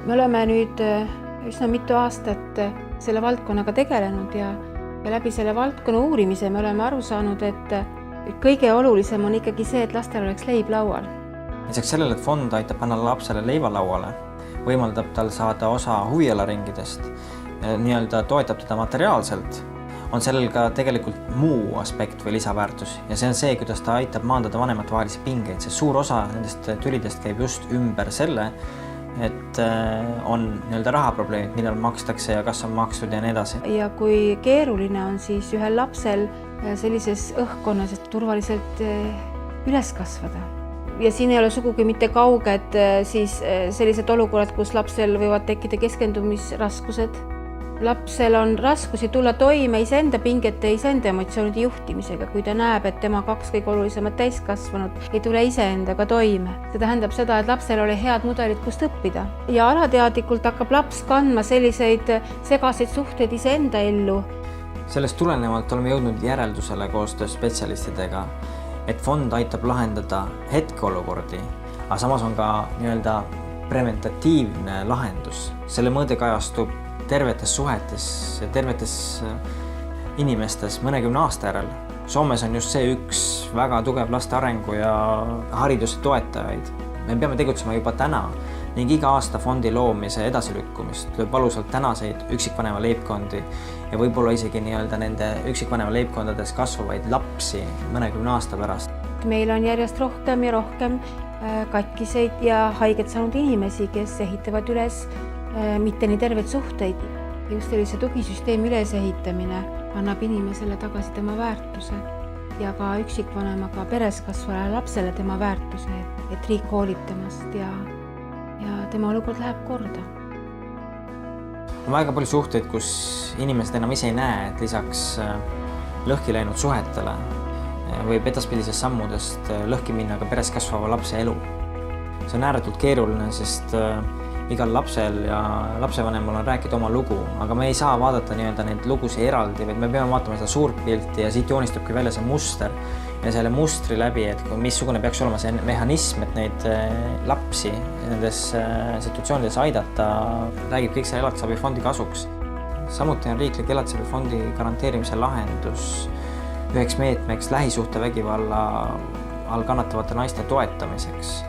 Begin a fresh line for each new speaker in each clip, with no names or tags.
Me oleme nüüd üsna mitu aastat selle valdkonnaga tegelenud ja läbi selle valdkonna uurimise me oleme aru saanud, et kõige olulisem on ikkagi see, et lastel oleks leib laual.
Lisaks sellele, et fond aitab panna lapsele leiva lauale, võimaldab tal saada osa huvialaringidest, nii-öelda toetab teda materiaalselt, on sellel ka tegelikult muu aspekt või lisaväärtus ja see on see, kuidas ta aitab maandada vanemate vahelisi pingeid, sest suur osa nendest tülidest käib just ümber selle, et on nii-öelda rahaprobleemid, millal makstakse ja kas on makstud ja nii edasi.
Ja kui keeruline on siis ühel lapsel sellises õhkkonnas turvaliselt üles kasvada. Ja siin ei ole sugugi mitte kauged siis sellised olukorrad, kus lapsel võivad tekkida keskendumisraskused. Lapsel on raskusi tulla toime iseenda pingete, iseenda emotsioonide juhtimisega, kui ta näeb, et tema kaks kõige olulisemat täiskasvanud ei tule iseendaga toime. See tähendab seda, et lapsel oli head mudelid, kust õppida. Ja alateadlikult hakkab laps kandma selliseid segaseid suhteid iseenda ellu.
Sellest tulenevalt oleme jõudnud järeldusele koostöös spetsialistidega, et fond aitab lahendada hetkeolukordi, aga samas on ka nii-öelda preventatiivne lahendus. Selle mõõde kajastub tervetes suhetes ja tervetes inimestes mõnekümne aasta järel. Soomes on just see üks väga tugev laste arengu ja hariduse toetajaid. Me peame tegutsema juba täna ning iga aasta fondi loomise edasilükkumist lööb valusalt tänaseid üksikvanema leibkondi ja võib-olla isegi nii-öelda nende üksikvanema leibkondades kasvavaid lapsi mõnekümne aasta pärast.
Meil on järjest rohkem ja rohkem katkiseid ja haiget saanud inimesi, kes ehitavad üles mitte nii terveid suhteid. Just sellise tugisüsteemi ülesehitamine annab inimesele tagasi tema väärtuse ja ka üksikvanemaga peres kasvavale lapsele tema väärtuse, et riik hoolib temast ja tema olukord läheb korda.
On väga palju suhteid, kus inimesed enam ise ei näe, et lisaks lõhki läinud suhetele võib edaspidisest sammudest lõhki minna ka peres kasvava lapse elu. See on ääretult keeruline, sest igal lapsel ja lapsevanemal on rääkida oma lugu, aga me ei saa vaadata nii-öelda neid lugusid eraldi, vaid me peame vaatama seda suurt pilti ja siit joonistabki välja see muster ja selle mustri läbi, et missugune peaks olema see mehhanism, et neid lapsi nendes situatsioonides aidata, räägib kõik see elatisabifondi kasuks. Samuti on riiklik elatisabifondi garanteerimise lahendus üheks meetmeks lähisuhtevägivalla all kannatavate naiste toetamiseks.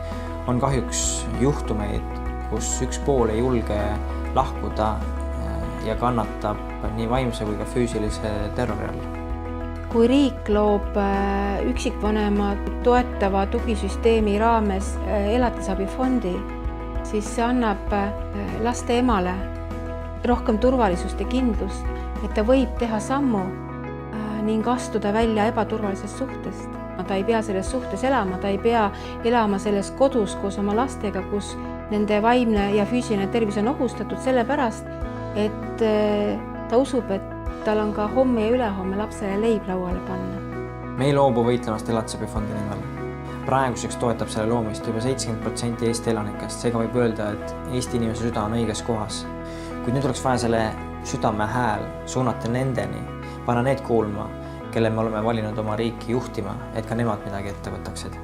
On kahjuks juhtumeid, kus üks pool ei julge lahkuda ja kannatab nii vaimse kui ka füüsilise terrori all.
Kui riik loob üksikvanema toetava tugisüsteemi raames elatisabifondi, siis see annab laste emale rohkem turvalisust ja kindlust, et ta võib teha sammu ning astuda välja ebaturvalisest suhtest. Ta ei pea selles suhtes elama, ta ei pea elama selles kodus koos oma lastega, kus nende vaimne ja füüsiline tervis on ohustatud sellepärast, et ta usub, et tal on ka homme ja ülehomme lapsele leib lauale panna.
Me ei loobu võitlemast elatisabifondi nimel. Praeguseks toetab selle loomist juba 70% Eesti elanikest, seega võib öelda, et Eesti inimese süda on õiges kohas. Kuid nüüd oleks vaja selle südame hääl suunata nendeni, panna need kuulma, kelle me oleme valinud oma riiki juhtima, et ka nemad midagi ette võtaksid.